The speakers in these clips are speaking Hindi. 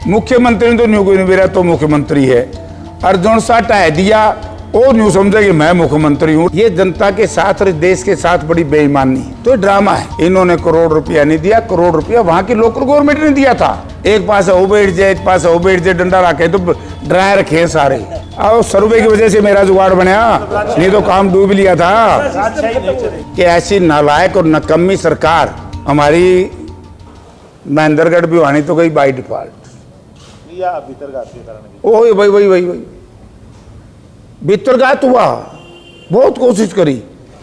मुख्यमंत्री ने तो न्यू कोई नहीं, मेरा तो मुख्यमंत्री है। अर्जुन सा टाह दिया, वो न्यू समझे कि मैं मुख्यमंत्री हूँ। ये जनता के साथ और देश के साथ बड़ी बेईमानी है। तो ड्रामा है। इन्होंने करोड़ रुपया नहीं दिया, करोड़ रुपया वहां की लोकल गवर्नमेंट ने दिया था। एक पास हो बैठ जाए, एक पास हो बैठ जाए, डंडा रखे तो डराए रखे सारे। और सर्वे की वजह से मेरा जुगाड़ बना, नहीं तो काम डूब लिया था। कि ऐसी नालायक और नकम्मी सरकार हमारी महेंद्रगढ़ भी आनी तो गई बाई डिफॉल्ट। वही वही वही वही वही भीतरघात हुआ, बहुत कोशिश करी,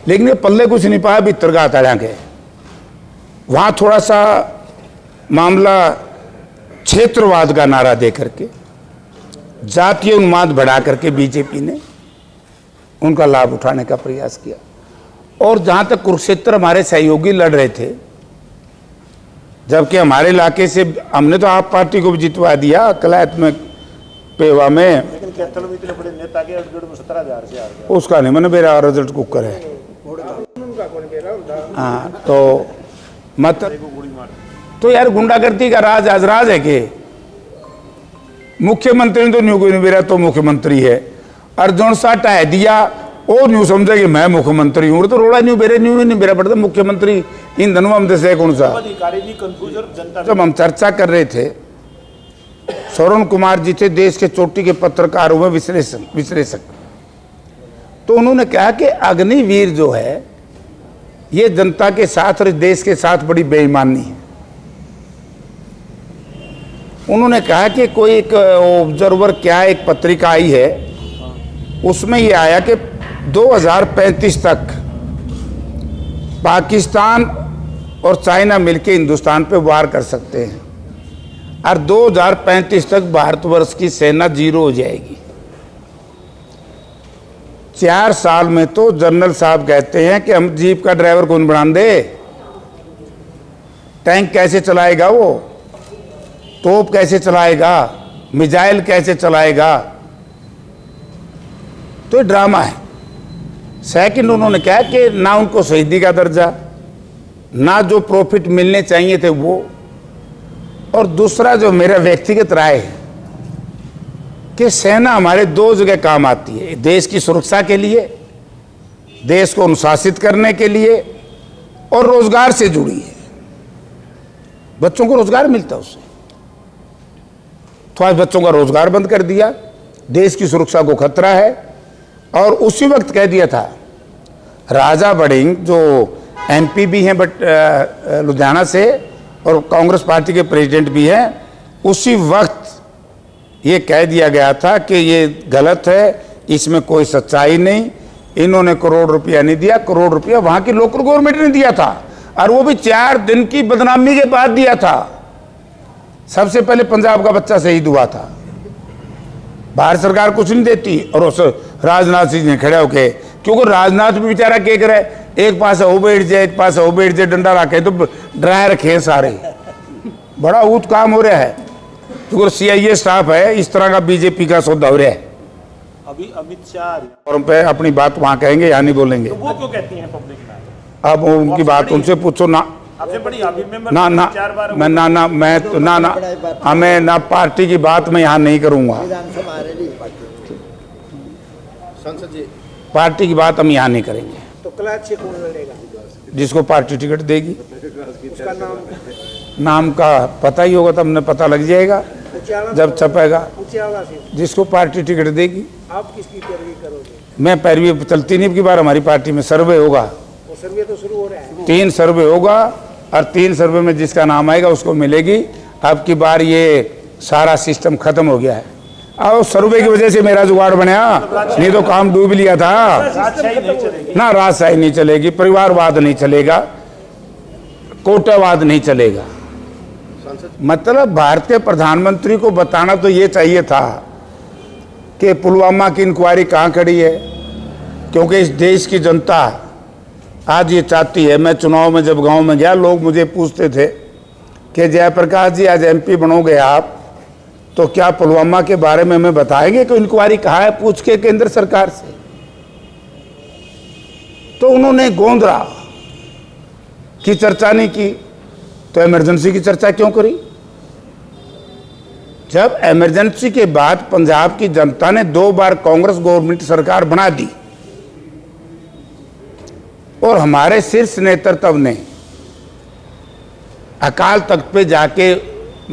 लेकिन ये पल्ले कुछ नहीं पाया। भीतरघात आ के वहां थोड़ा सा मामला क्षेत्रवाद का नारा दे करके, जातीय उन्माद बढ़ा करके बीजेपी ने उनका लाभ उठाने का प्रयास किया। और जहां तक कुरुक्षेत्र हमारे सहयोगी लड़ रहे थे, जबकि हमारे इलाके से हमने तो आप पार्टी को भी जितवा दिया, कलैत में, पेवा में, बड़े नेता के 17,000 से आ गया। उसका नहीं, मैंने मेरा रिजल्ट कुकर है। हाँ तो मत तो यार गुंडागर्दी का राज आज राज है कि मुख्यमंत्री ने तो न्यू कोई नहीं, मेरा तो मुख्यमंत्री है। अर्जुन सा टाह दिया, वो न्यू समझे कि मैं मुख्यमंत्री हूँ। तो रोड़ा न्यू मेरे न्यू नहीं, मेरा पड़ता मुख्यमंत्री इन धनुआ में से कौन सा। जब हम चर्चा कर रहे थे, श्रवण कुमार जी थे देश के चोटी के पत्रकारों में विश्लेषक, तो उन्होंने कहा कि अग्निवीर जो है ये जनता के साथ और देश के साथ बड़ी बेईमानी है। उन्होंने कहा कि कोई एक ऑब्जर्वर क्या एक पत्रिका आई है, उसमें ये आया कि 2035 तक पाकिस्तान और चाइना मिलकर हिंदुस्तान पे वार कर सकते हैं और 2035 तक भारतवर्ष की सेना 0 हो जाएगी। 4 साल में तो जनरल साहब कहते हैं कि हम जीप का ड्राइवर कौन बना दे, टैंक कैसे चलाएगा वो, तोप कैसे चलाएगा, मिसाइल कैसे चलाएगा। तो ये ड्रामा है। सेकंड, उन्होंने कहा कि ना उनको शहीदी का दर्जा, ना जो प्रॉफिट मिलने चाहिए थे वो, और दूसरा जो मेरा व्यक्तिगत राय है कि सेना हमारे 2 जगह काम आती है, देश की सुरक्षा के लिए, देश को अनुशासित करने के लिए, और रोजगार से जुड़ी है। बच्चों को रोजगार मिलता है उससे। तो आज बच्चों का रोजगार बंद कर दिया, देश की सुरक्षा को खतरा है। और उसी वक्त कह दिया था राजा बड़िंग जो MP भी हैं बट लुधियाना से और कांग्रेस पार्टी के प्रेसिडेंट भी हैं, उसी वक्त ये कह दिया गया था कि ये गलत है, इसमें कोई सच्चाई नहीं, इन्होंने करोड़ रुपया नहीं दिया। करोड़ रुपया वहां की लोकल गवर्नमेंट ने दिया था, और वो भी 4 दिन की बदनामी के बाद दिया था। सबसे पहले पंजाब का बच्चा शहीद हुआ था। भारत सरकार कुछ नहीं देती, और उस राजनाथ सिंह ने खड़े होके, क्योंकि राजनाथ भी बेचारा क्या करे, एक पास हो बैठ जाए, एक पास हो बैठ जाए, डंडा रखे तो डराए रखे सारे। बड़ा ऊट काम हो रहा है, क्योंकि CIA स्टाफ है, इस तरह का बीजेपी का सौदा हो रहा है। अभी अमित शाह और पे अपनी बात वहां कहेंगे, यहाँ नहीं बोलेंगे। तो वो क्यों कहती हैं पब्लिक में? अब उनकी बात उनसे पूछो ना। ना ना मैं ना मैं तो ना हमें ना पार्टी की बात मैं यहाँ नहीं करूँगा। पार्टी की बात हम यहाँ नहीं करेंगे। तो क्लास से कौन लड़ेगा? जिसको पार्टी टिकट देगी। उसका नाम का पता ही होगा, तब हमने पता लग जाएगा जब छपेगा। जिसको पार्टी टिकट देगी। आप किसकी पैरवी करोगे? मैं पैरवी चलती नहीं, की बार हमारी पार्टी में सर्वे होगा। वो सर्वे तो शुरू हो रहा है। 3 सर्वे होगा, और 3 सर्वे में जिसका नाम आएगा उसको मिलेगी। अब की बार ये सारा सिस्टम खत्म हो गया है। और सर्वे की वजह से मेरा जुगाड़ बना, नहीं तो काम डूब लिया था। ना राजशाही नहीं चलेगी, परिवारवाद नहीं चलेगा, कोटावाद नहीं चलेगा। मतलब भारतीय प्रधानमंत्री को बताना तो ये चाहिए था कि पुलवामा की इंक्वायरी कहाँ खड़ी है, क्योंकि इस देश की जनता आज ये चाहती है। मैं चुनाव में जब गांव में गया, लोग मुझे पूछते थे कि जयप्रकाश जी आज MP बनोगे आप, तो क्या पुलवामा के बारे में हमें बताएंगे कि इंक्वायरी कहाँ है, पूछ के केंद्र सरकार से। तो उन्होंने गोंदरा की चर्चा नहीं की, तो इमरजेंसी की चर्चा क्यों करी? जब इमरजेंसी के बाद पंजाब की जनता ने 2 बार कांग्रेस गवर्नमेंट सरकार बना दी और हमारे शीर्ष नेतृत्व ने अकाल तख्त पे जाके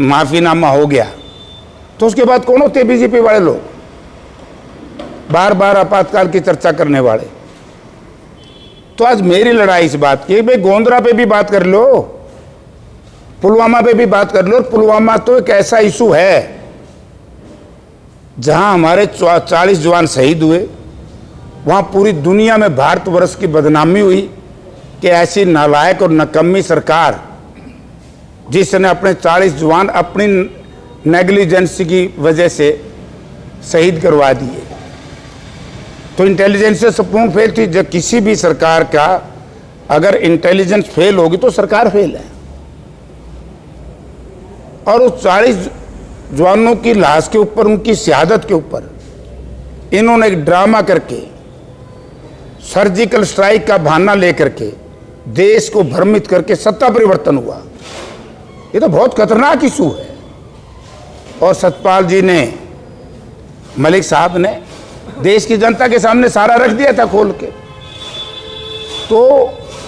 माफीनामा हो गया, तो उसके बाद कौन होते बीजेपी वाले लोग बार बार आपातकाल की चर्चा करने वाले? तो आज मेरी लड़ाई इस बात की, भाई गोंदरा पे भी बात कर लो, पुलवामा पे भी बात कर लो। और पुलवामा तो एक ऐसा इशू है जहां हमारे 40 जवान शहीद हुए, वहां पूरी दुनिया में भारतवर्ष की बदनामी हुई कि ऐसी नालायक और नकम्मी सरकार जिसने अपने 40 जवान अपनी नेग्लिजेंस की वजह से शहीद करवा दिए। तो इंटेलिजेंस से संपूर्ण फेल थी। जब किसी भी सरकार का अगर इंटेलिजेंस फेल होगी तो सरकार फेल है। और उस 40 जवानों की लाश के ऊपर, उनकी शहादत के ऊपर इन्होंने एक ड्रामा करके, सर्जिकल स्ट्राइक का बहाना लेकर के देश को भ्रमित करके सत्ता परिवर्तन हुआ। ये तो बहुत खतरनाक इशू है। और सतपाल जी ने, मलिक साहब ने देश की जनता के सामने सारा रख दिया था खोल के। तो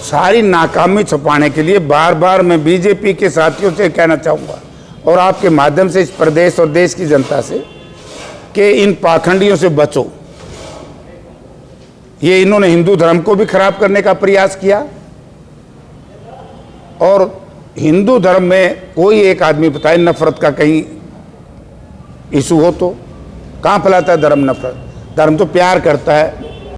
सारी नाकामी छुपाने के लिए बार बार मैं बीजेपी के साथियों से कहना चाहूँगा और आपके माध्यम से इस प्रदेश और देश की जनता से कि इन पाखंडियों से बचो। ये इन्होंने हिंदू धर्म को भी खराब करने का प्रयास किया। और हिंदू धर्म में कोई एक आदमी बताए नफरत का कहीं इशू हो तो कहाँ फैलाता है धर्म नफरत? धर्म तो प्यार करता है,